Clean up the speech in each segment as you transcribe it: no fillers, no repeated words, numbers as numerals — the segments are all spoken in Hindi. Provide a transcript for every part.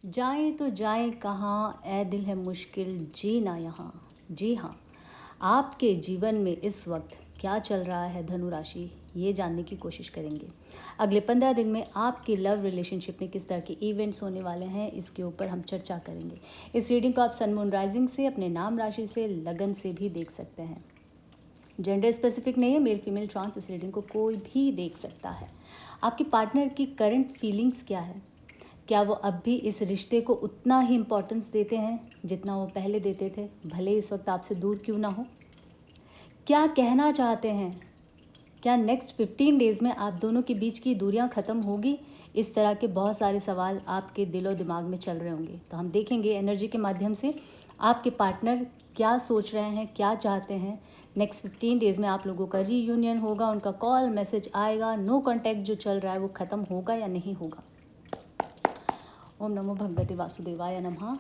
जाएं तो जाएं कहाँ, ए दिल है मुश्किल जीना यहाँ। जी हाँ, आपके जीवन में इस वक्त क्या चल रहा है धनु राशि, ये जानने की कोशिश करेंगे। अगले 15 दिन में आपकी लव रिलेशनशिप में किस तरह के इवेंट्स होने वाले हैं, इसके ऊपर हम चर्चा करेंगे। इस रीडिंग को आप सन मून राइजिंग से, अपने नाम राशि से, लगन से भी देख सकते हैं। जेंडर स्पेसिफिक नहीं है, मेल फीमेल ट्रांस इस रीडिंग को कोई भी देख सकता है। आपके पार्टनर की करंट फीलिंग्स क्या है? क्या वो अब भी इस रिश्ते को उतना ही इम्पोर्टेंस देते हैं जितना वो पहले देते थे, भले इस वक्त आपसे दूर क्यों ना हो? क्या कहना चाहते हैं? क्या नेक्स्ट 15 डेज़ में आप दोनों के बीच की दूरियां ख़त्म होगी? इस तरह के बहुत सारे सवाल आपके दिलो दिमाग में चल रहे होंगे। तो हम देखेंगे एनर्जी के माध्यम से आपके पार्टनर क्या सोच रहे हैं, क्या चाहते हैं। नेक्स्ट 15 डेज़ में आप लोगों का रीयूनियन होगा, उनका कॉल मैसेज आएगा, नो कॉन्टैक्ट जो चल रहा है वो ख़त्म होगा या नहीं होगा। ओम नमो भगवते वासुदेवाय नमः।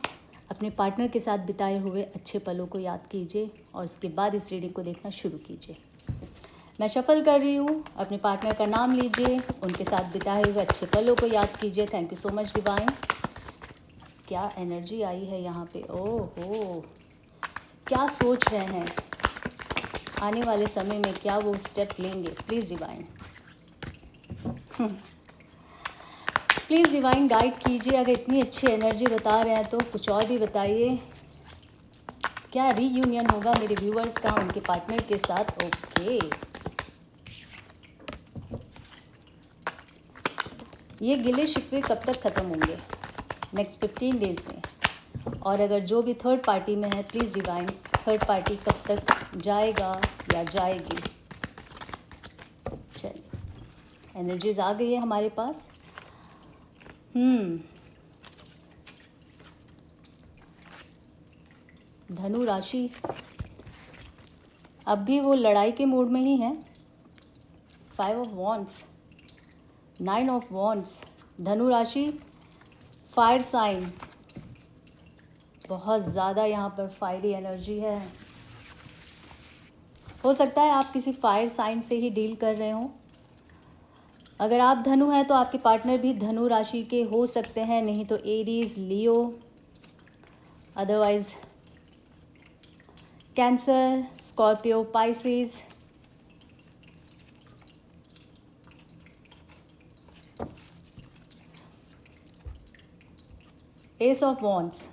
अपने पार्टनर के साथ बिताए हुए अच्छे पलों को याद कीजिए और उसके बाद इस रीडिंग को देखना शुरू कीजिए। मैं शफल कर रही हूँ, अपने पार्टनर का नाम लीजिए, उनके साथ बिताए हुए अच्छे पलों को याद कीजिए। Thank you so much divine. क्या एनर्जी आई है यहाँ पे, ओहो, क्या सोच रहे हैं आने वाले समय में, क्या वो स्टेप लेंगे? Please divine, please divine guide कीजिए। अगर इतनी अच्छी एनर्जी बता रहे हैं तो कुछ और भी बताइए। क्या रीयूनियन होगा मेरे व्यूअर्स का उनके पार्टनर के साथ? ओके, ये गिले शिकवे कब तक ख़त्म होंगे? नेक्स्ट 15 डेज़ में। और अगर जो भी थर्ड पार्टी में है, प्लीज़ डिवाइन, थर्ड पार्टी कब तक जाएगा या जाएगी? चलिए, एनर्जीज आ गई है हमारे पास। धनु राशि अब भी वो लड़ाई के मूड में ही है। 5 ऑफ वॉन्ड्स, 9 ऑफ वॉन्ड्स। धनु राशि फायर साइन, बहुत ज़्यादा यहाँ पर फायरी एनर्जी है। हो सकता है आप किसी फायर साइन से ही डील कर रहे हो। अगर आप धनु हैं तो आपके पार्टनर भी धनु राशि के हो सकते हैं, नहीं तो Aries, Leo, otherwise Cancer, Scorpio, Pisces. Ace of wands,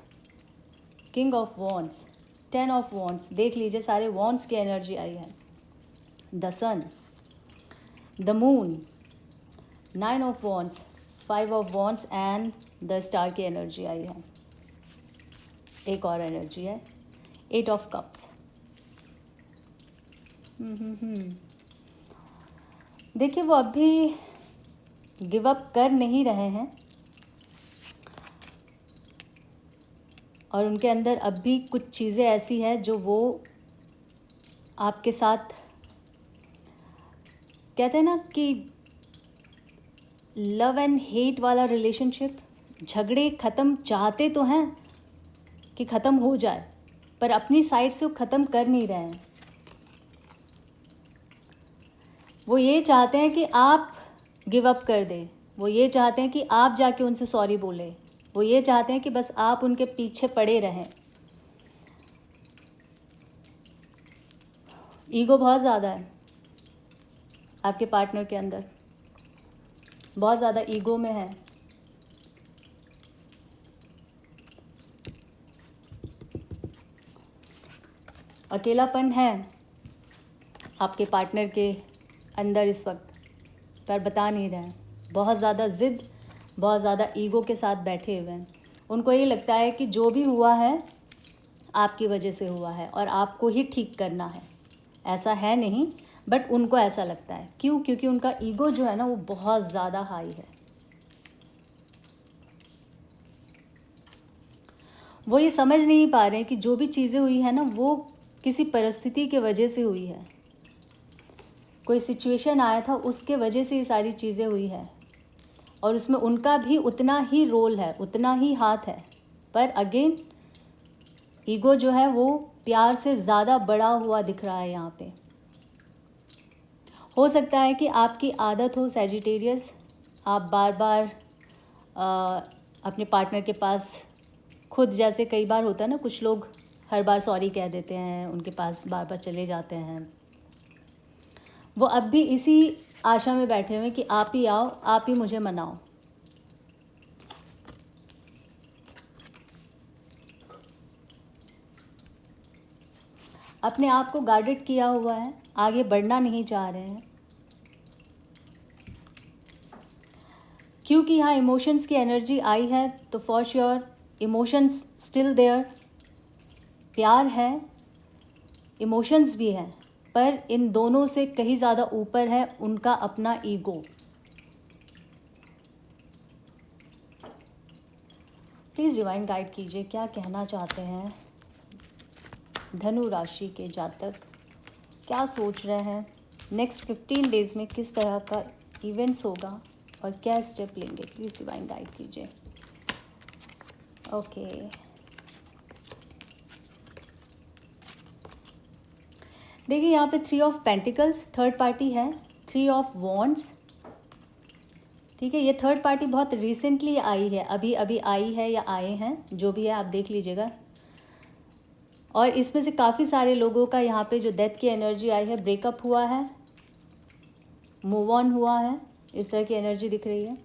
king of wands, 10 of wands. देख लीजिए सारे वॉन्ड्स की एनर्जी आई है। The sun, the moon, 9 of wands, 5 of wands and the star की एनर्जी आई है। एक और एनर्जी है, 8 ऑफ कप्स। देखिए वो अभी गिव अप कर नहीं रहे हैं और उनके अंदर अब भी कुछ चीज़ें ऐसी हैं जो वो आपके साथ, कहते हैं ना कि लव एंड हेट वाला रिलेशनशिप, झगड़े ख़त्म चाहते तो हैं कि ख़त्म हो जाए, पर अपनी साइड से वो ख़त्म कर नहीं रहे हैं। वो ये चाहते हैं कि आप गिव अप कर दें, वो ये चाहते हैं कि आप जाके उनसे सॉरी बोलें, वो ये चाहते हैं कि बस आप उनके पीछे पड़े रहें। ईगो बहुत ज़्यादा है आपके पार्टनर के अंदर, बहुत ज़्यादा ईगो में है। अकेलापन है आपके पार्टनर के अंदर इस वक्त, पर बता नहीं रहे हैं। बहुत ज़्यादा ज़िद, बहुत ज़्यादा ईगो के साथ बैठे हुए हैं। उनको ये लगता है कि जो भी हुआ है आपकी वजह से हुआ है और आपको ही ठीक करना है। ऐसा है नहीं, बट उनको ऐसा लगता है। क्यों? क्योंकि उनका ईगो जो है ना वो बहुत ज़्यादा हाई है। वो ये समझ नहीं पा रहे हैं कि जो भी चीज़ें हुई है ना वो किसी परिस्थिति के वजह से हुई है। कोई सिचुएशन आया था, उसके वजह से ये सारी चीज़ें हुई है और उसमें उनका भी उतना ही रोल है, उतना ही हाथ है। पर अगेन ईगो जो है वो प्यार से ज़्यादा बड़ा हुआ दिख रहा है यहाँ पे। हो सकता है कि आपकी आदत हो सैजिटेरियस, आप बार बार अपने पार्टनर के पास खुद, जैसे कई बार होता है ना, कुछ लोग हर बार सॉरी कह देते हैं, उनके पास बार बार चले जाते हैं, वो अब भी इसी आशा में बैठे हुए हैं कि आप ही आओ, आप ही मुझे मनाओ। अपने आप को गार्डेड किया हुआ है, आगे बढ़ना नहीं चाह रहे हैं, क्योंकि यहाँ इमोशंस की एनर्जी आई है, तो for sure emotions still there, प्यार है, इमोशंस भी हैं, पर इन दोनों से कहीं ज़्यादा ऊपर है उनका अपना ईगो। प्लीज़ डिवाइन गाइड कीजिए, क्या कहना चाहते हैं धनु राशि के जातक, क्या सोच रहे हैं, नेक्स्ट 15 डेज़ में किस तरह का इवेंट्स होगा और क्या स्टेप लेंगे। प्लीज़ डिवाइन गाइड कीजिए। ओके, देखिए यहाँ पे 3 ऑफ पेंटिकल्स, थर्ड पार्टी है, 3 ऑफ वॉन्ड्स, ठीक है। ये थर्ड पार्टी बहुत रिसेंटली आई है, अभी अभी आई है या आए हैं, जो भी है आप देख लीजिएगा। और इसमें से काफ़ी सारे लोगों का यहाँ पे जो डेथ की एनर्जी आई है, ब्रेकअप हुआ है, मूव ऑन हुआ है, इस तरह की एनर्जी दिख रही है।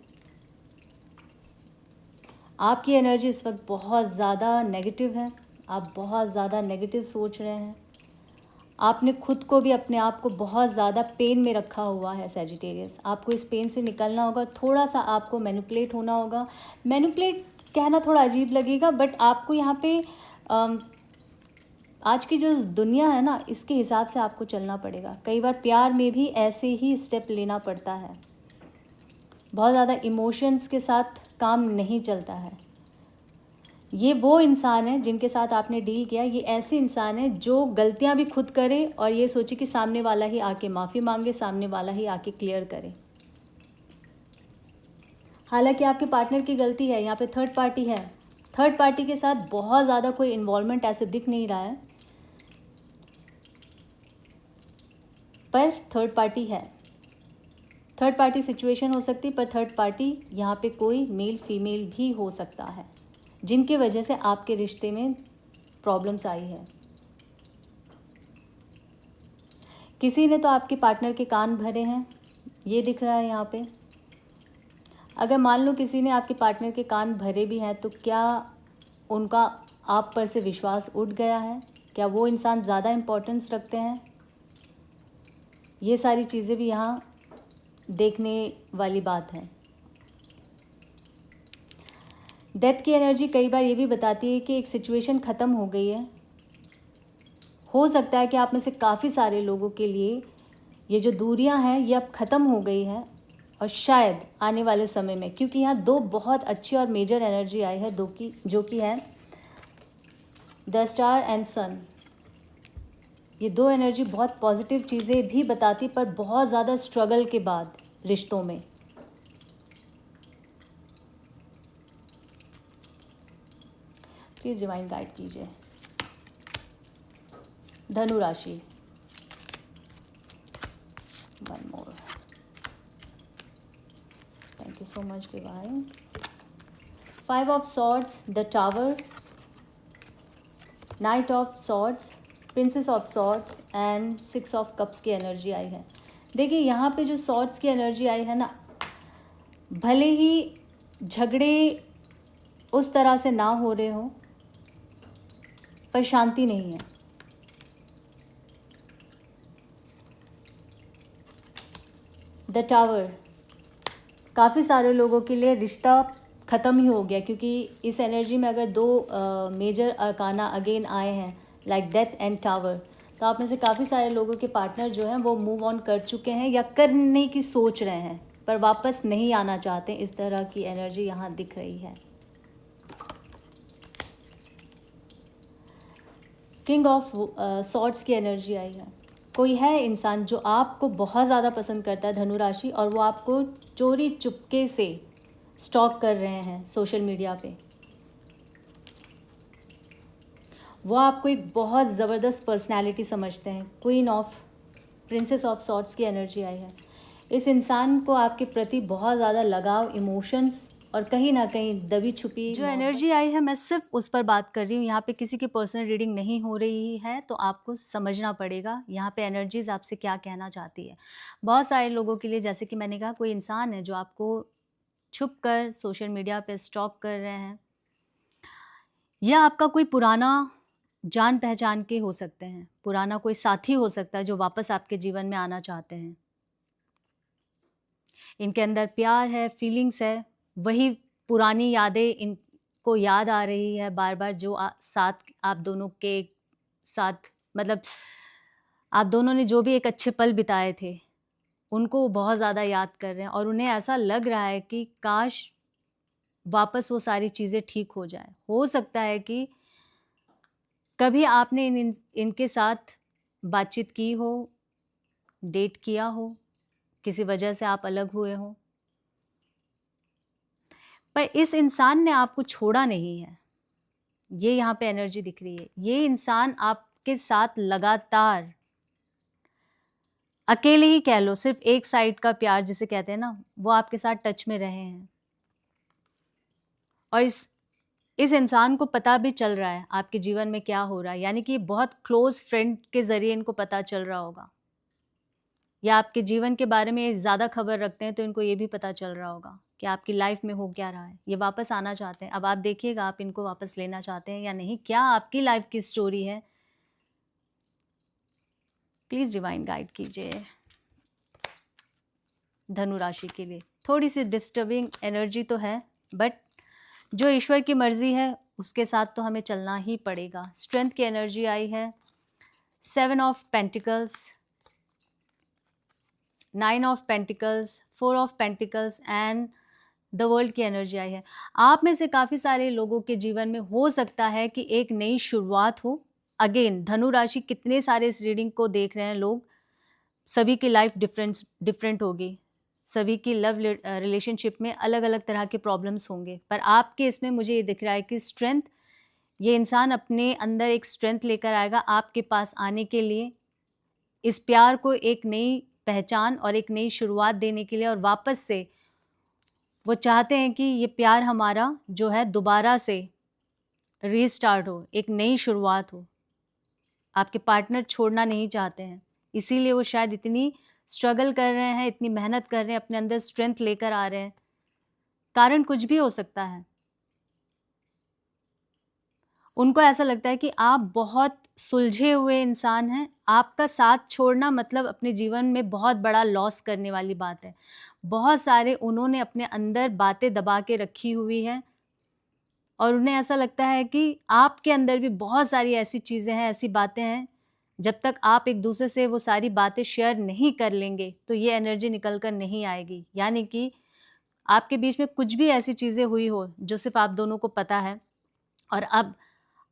आपकी एनर्जी इस वक्त बहुत ज़्यादा नेगेटिव है, आप बहुत ज़्यादा नेगेटिव सोच रहे हैं, आपने खुद को भी, अपने आप को बहुत ज़्यादा पेन में रखा हुआ है सैजिटेरियस। आपको इस पेन से निकलना होगा, थोड़ा सा आपको मैनिपुलेट होना होगा। मैनिपुलेट कहना थोड़ा अजीब लगेगा, बट आपको यहाँ पे आज की जो दुनिया है ना, इसके हिसाब से आपको चलना पड़ेगा। कई बार प्यार में भी ऐसे ही स्टेप लेना पड़ता है, बहुत ज़्यादा इमोशंस के साथ काम नहीं चलता है। ये वो इंसान है जिनके साथ आपने डील किया, ये ऐसे इंसान है जो गलतियां भी खुद करे और ये सोचे कि सामने वाला ही आके माफ़ी मांगे, सामने वाला ही आके क्लियर करे। हालांकि आपके पार्टनर की गलती है, यहाँ पे थर्ड पार्टी है, थर्ड पार्टी के साथ बहुत ज़्यादा कोई इन्वॉल्वमेंट ऐसे दिख नहीं रहा है, पर थर्ड पार्टी है। थर्ड पार्टी सिचुएशन हो सकती है, पर थर्ड पार्टी यहाँ पे कोई मेल फीमेल भी हो सकता है, जिनके वजह से आपके रिश्ते में प्रॉब्लम्स आई है। किसी ने तो आपके पार्टनर के कान भरे हैं, ये दिख रहा है यहाँ पे। अगर मान लो किसी ने आपके पार्टनर के कान भरे भी हैं, तो क्या उनका आप पर से विश्वास उठ गया है? क्या वो इंसान ज़्यादा इम्पोर्टेंस रखते हैं? ये सारी चीज़ें भी यहाँ देखने वाली बात है। डेथ की एनर्जी कई बार ये भी बताती है कि एक सिचुएशन ख़त्म हो गई है। हो सकता है कि आप में से काफ़ी सारे लोगों के लिए ये जो दूरियां हैं ये अब ख़त्म हो गई है, और शायद आने वाले समय में, क्योंकि यहाँ 2 बहुत अच्छी और मेजर एनर्जी आई है, जो कि है द स्टार एंड सन। ये 2 एनर्जी बहुत पॉजिटिव चीज़ें भी बताती, पर बहुत ज़्यादा स्ट्रगल के बाद रिश्तों में। प्लीज़ डिवाइन गाइड कीजिए धनु राशि। One more, thank you so much divine. 5 of swords, the tower, night of swords, princess of swords and 6 of cups की एनर्जी आई है। देखिए यहाँ पे जो सॉर्ड्स की एनर्जी आई है ना, भले ही झगड़े उस तरह से ना हो रहे हो, पर शांति नहीं है। द टावर, काफ़ी सारे लोगों के लिए रिश्ता ख़त्म ही हो गया, क्योंकि इस एनर्जी में अगर 2 मेजर अरकाना अगेन आए हैं, लाइक डेथ एंड टावर, तो आप में से काफ़ी सारे लोगों के पार्टनर जो हैं वो मूव ऑन कर चुके हैं या करने की सोच रहे हैं, पर वापस नहीं आना चाहते। इस तरह की एनर्जी यहाँ दिख रही है। किंग ऑफ सॉर्ड्स की एनर्जी आई है। कोई है इंसान जो आपको बहुत ज़्यादा पसंद करता है धनु राशि, और वो आपको चोरी चुपके से स्टॉक कर रहे हैं सोशल मीडिया पे। वो आपको एक बहुत ज़बरदस्त पर्सनैलिटी समझते हैं। Queen of princess of swords की एनर्जी आई है। इस इंसान को आपके प्रति बहुत ज़्यादा लगाव, इमोशंस और कहीं ना कहीं दबी छुपी जो एनर्जी आई है, मैं सिर्फ उस पर बात कर रही हूँ। यहाँ पे किसी की पर्सनल रीडिंग नहीं हो रही है, तो आपको समझना पड़ेगा यहाँ पे एनर्जीज आपसे क्या कहना चाहती है। बहुत सारे लोगों के लिए, जैसे कि मैंने कहा, कोई इंसान है जो आपको छुप कर सोशल मीडिया पे स्टॉक कर रहे हैं, या आपका कोई पुराना जान पहचान के हो सकते हैं, पुराना कोई साथी हो सकता है जो वापस आपके जीवन में आना चाहते हैं। इनके अंदर प्यार है, फीलिंग्स है, वही पुरानी यादें इनको याद आ रही है बार बार, जो साथ आप दोनों के साथ, मतलब आप दोनों ने जो भी एक अच्छे पल बिताए थे, उनको बहुत ज़्यादा याद कर रहे हैं। और उन्हें ऐसा लग रहा है कि काश वापस वो सारी चीज़ें ठीक हो जाए। हो सकता है कि कभी आपने इनके साथ बातचीत की हो, डेट किया हो, किसी वजह से आप अलग हुए हो, पर इस इंसान ने आपको छोड़ा नहीं है। ये यहाँ पे एनर्जी दिख रही है। ये इंसान आपके साथ लगातार, अकेले ही कह लो, सिर्फ एक साइड का प्यार जिसे कहते हैं ना, वो आपके साथ टच में रहे हैं। और इस इंसान को पता भी चल रहा है आपके जीवन में क्या हो रहा है, यानी कि बहुत क्लोज फ्रेंड के जरिए इनको पता चल रहा होगा, या आपके जीवन के बारे में ज़्यादा खबर रखते हैं तो इनको ये भी पता चल रहा होगा कि आपकी लाइफ में हो क्या रहा है। ये वापस आना चाहते हैं। अब आप देखिएगा आप इनको वापस लेना चाहते हैं या नहीं, क्या आपकी लाइफ की स्टोरी है। प्लीज़ डिवाइन गाइड कीजिए धनु राशि के लिए। थोड़ी सी डिस्टर्बिंग एनर्जी तो है, बट जो ईश्वर की मर्जी है उसके साथ तो हमें चलना ही पड़ेगा। स्ट्रेंथ की एनर्जी आई है, 7 of pentacles, 9 of pentacles, 4 of pentacles and the world की एनर्जी आई है। आप में से काफ़ी सारे लोगों के जीवन में हो सकता है कि एक नई शुरुआत हो। अगेन धनु राशि, कितने सारे इस रीडिंग को देख रहे हैं लोग, सभी की लाइफ डिफरेंट होगी, सभी की लव रिलेशनशिप में अलग अलग तरह के प्रॉब्लम्स होंगे, पर आपके इसमें मुझे ये दिख रहा है कि स्ट्रेंथ, ये इंसान अपने अंदर एक स्ट्रेंथ लेकर आएगा आपके पास आने के लिए, इस प्यार को एक नई पहचान और एक नई शुरुआत देने के लिए। और वापस से वो चाहते हैं कि ये प्यार हमारा जो है दोबारा से रीस्टार्ट हो, एक नई शुरुआत हो। आपके पार्टनर छोड़ना नहीं चाहते हैं, इसीलिए वो शायद इतनी स्ट्रगल कर रहे हैं, इतनी मेहनत कर रहे हैं, अपने अंदर स्ट्रेंथ लेकर आ रहे हैं। कारण कुछ भी हो सकता है। उनको ऐसा लगता है कि आप बहुत सुलझे हुए इंसान हैं, आपका साथ छोड़ना मतलब अपने जीवन में बहुत बड़ा लॉस करने वाली बात है। बहुत सारे उन्होंने अपने अंदर बातें दबा के रखी हुई है, और उन्हें ऐसा लगता है कि आपके अंदर भी बहुत सारी ऐसी चीज़ें हैं, ऐसी बातें हैं, जब तक आप एक दूसरे से वो सारी बातें शेयर नहीं कर लेंगे तो ये एनर्जी निकल कर नहीं आएगी। यानी कि आपके बीच में कुछ भी ऐसी चीज़ें हुई हो जो सिर्फ आप दोनों को पता है, और अब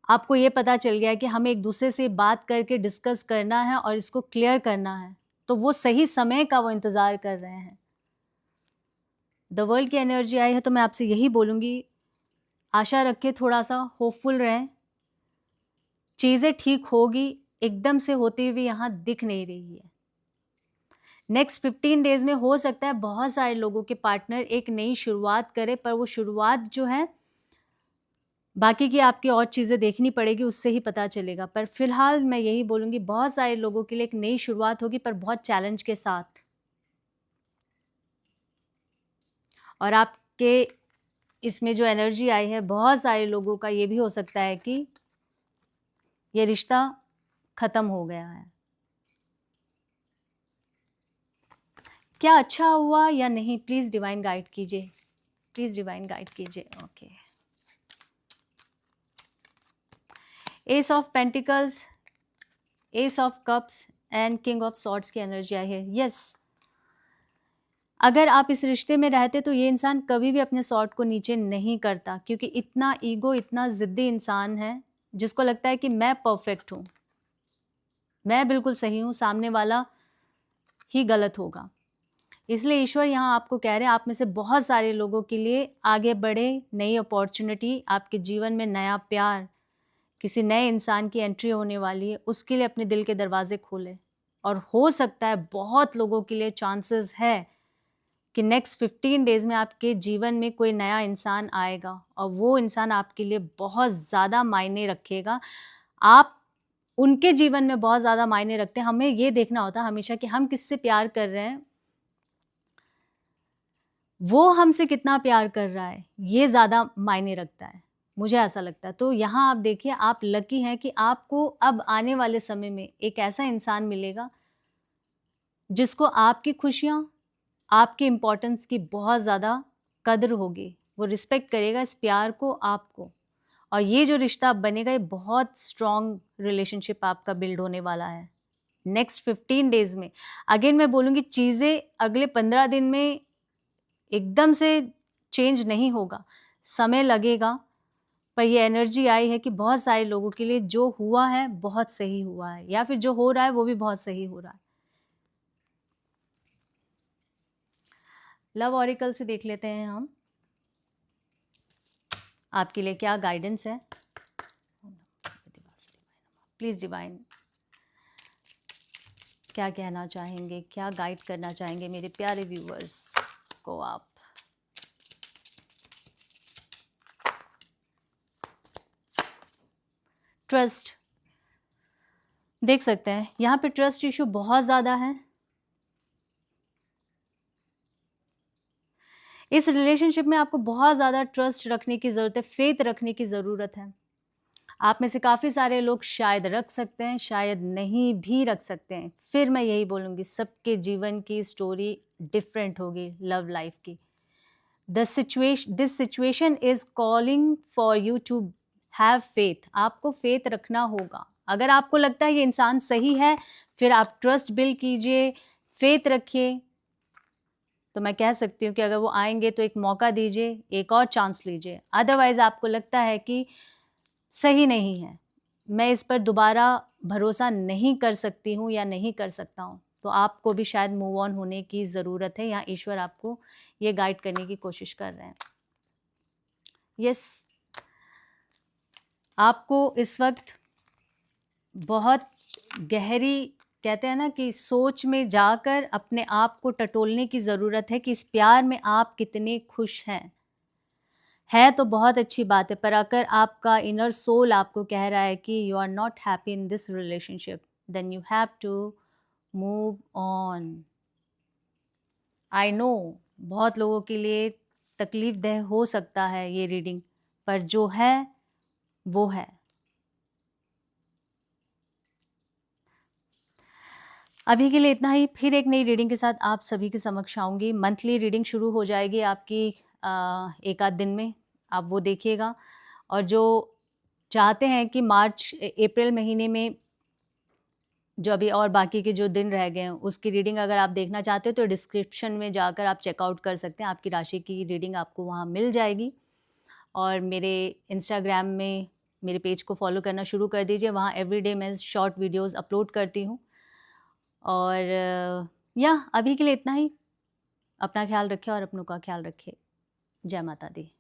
आपको ये पता चल गया है कि हमें एक दूसरे से बात करके डिस्कस करना है और इसको क्लियर करना है, तो वो सही समय का वो इंतज़ार कर रहे हैं। द वर्ल्ड की एनर्जी आई है, तो मैं आपसे यही बोलूँगी, आशा रखें, थोड़ा सा होपफुल रहें, चीज़ें ठीक होगी। एकदम से होती हुई यहाँ दिख नहीं रही है। नेक्स्ट 15 डेज में हो सकता है बहुत सारे लोगों के पार्टनर एक नई शुरुआत करे, पर वो शुरुआत जो है, बाकी की आपकी और चीज़ें देखनी पड़ेगी, उससे ही पता चलेगा। पर फिलहाल मैं यही बोलूँगी, बहुत सारे लोगों के लिए एक नई शुरुआत होगी, पर बहुत चैलेंज के साथ। और आपके इसमें जो एनर्जी आई है, बहुत सारे लोगों का ये भी हो सकता है कि ये रिश्ता ख़त्म हो गया है। क्या अच्छा हुआ या नहीं, प्लीज़ डिवाइन गाइड कीजिए, प्लीज़ डिवाइन गाइड कीजिए। Okay, S of pentacles, S of cups and king of swords की एनर्जी आई है। यस, अगर आप इस रिश्ते में रहते तो ये इंसान कभी भी अपने सॉर्ड को नीचे नहीं करता, क्योंकि इतना ईगो, इतना ज़िद्दी इंसान है जिसको लगता है कि मैं परफेक्ट हूँ, मैं बिल्कुल सही हूँ, सामने वाला ही गलत होगा। इसलिए ईश्वर यहाँ आपको कह रहे हैं, आप में से बहुत सारे लोगों के लिए आगे बढ़े, नई अपॉर्चुनिटी, आपके जीवन में नया प्यार, किसी नए इंसान की एंट्री होने वाली है, उसके लिए अपने दिल के दरवाजे खोले। और हो सकता है बहुत लोगों के लिए चांसेस है कि नेक्स्ट 15 डेज में आपके जीवन में कोई नया इंसान आएगा और वो इंसान आपके लिए बहुत ज़्यादा मायने रखेगा। आप उनके जीवन में बहुत ज़्यादा मायने रखते हैं। हमें ये देखना होता है हमेशा कि हम किससे प्यार कर रहे हैं, वो हमसे कितना प्यार कर रहा है, ये ज़्यादा मायने रखता है, मुझे ऐसा लगता है। तो यहाँ आप देखिए, आप लकी हैं कि आपको अब आने वाले समय में एक ऐसा इंसान मिलेगा जिसको आपकी खुशियाँ, आपकी इम्पोर्टेंस की बहुत ज़्यादा कद्र होगी। वो रिस्पेक्ट करेगा इस प्यार को, आपको। और ये जो रिश्ता बनेगा, ये बहुत स्ट्रॉन्ग रिलेशनशिप आपका बिल्ड होने वाला है नेक्स्ट 15 डेज में। अगेन मैं बोलूँगी, चीज़ें अगले 15 दिन में एकदम से चेंज नहीं होगा, समय लगेगा। पर ये एनर्जी आई है कि बहुत सारे लोगों के लिए जो हुआ है बहुत सही हुआ है, या फिर जो हो रहा है वो भी बहुत सही हो रहा है। लव ऑरिकल से देख लेते हैं हम आपके लिए क्या गाइडेंस है। प्लीज डिवाइन, क्या कहना चाहेंगे, क्या गाइड करना चाहेंगे मेरे प्यारे व्यूअर्स को आप। ट्रस्ट देख सकते हैं, यहाँ पे ट्रस्ट इशू बहुत ज़्यादा है। इस रिलेशनशिप में आपको बहुत ज़्यादा ट्रस्ट रखने की ज़रूरत है, फेथ रखने की ज़रूरत है। आप में से काफ़ी सारे लोग शायद रख सकते हैं, शायद नहीं भी रख सकते हैं। फिर मैं यही बोलूँगी, सबके जीवन की स्टोरी डिफरेंट होगी लव लाइफ की। This situation is calling for you to have faith. आपको फेथ रखना होगा। अगर आपको लगता है ये इंसान सही है, फिर आप ट्रस्ट बिल्ड कीजिए, फेथ रखिए। तो मैं कह सकती हूँ कि अगर वो आएंगे तो एक मौका दीजिए, एक और चांस लीजिए। अदरवाइज आपको लगता है कि सही नहीं है, मैं इस पर दोबारा भरोसा नहीं कर सकती हूँ या नहीं कर सकता हूँ, तो आपको भी शायद मूव ऑन होने की ज़रूरत है। यहाँ ईश्वर आपको ये गाइड करने की कोशिश कर रहे हैं। यस, आपको इस वक्त बहुत गहरी, कहते हैं ना कि सोच में जाकर अपने आप को टटोलने की ज़रूरत है कि इस प्यार में आप कितने खुश हैं। है तो बहुत अच्छी बात है, पर अगर आपका इनर सोल आपको कह रहा है कि you are not happy in this relationship, then you have to move on. I know बहुत लोगों के लिए तकलीफ दह हो सकता है ये रीडिंग, पर जो है वो है। अभी के लिए इतना ही। फिर एक नई रीडिंग के साथ आप सभी के समक्ष आऊँगी। मंथली रीडिंग शुरू हो जाएगी आपकी एक आध दिन में, आप वो देखिएगा। और जो चाहते हैं कि मार्च अप्रैल महीने में जो अभी और बाकी के जो दिन रह गए हैं उसकी रीडिंग अगर आप देखना चाहते हो तो डिस्क्रिप्शन में जाकर आप चेकआउट कर सकते हैं। आपकी राशि की रीडिंग आपको वहाँ मिल जाएगी। और मेरे इंस्टाग्राम में मेरे पेज को फॉलो करना शुरू कर दीजिए, वहाँ एवरीडे मैं शॉर्ट वीडियोस अपलोड करती हूँ। और या अभी के लिए इतना ही। अपना ख्याल रखें और अपनों का ख्याल रखें। जय माता दी।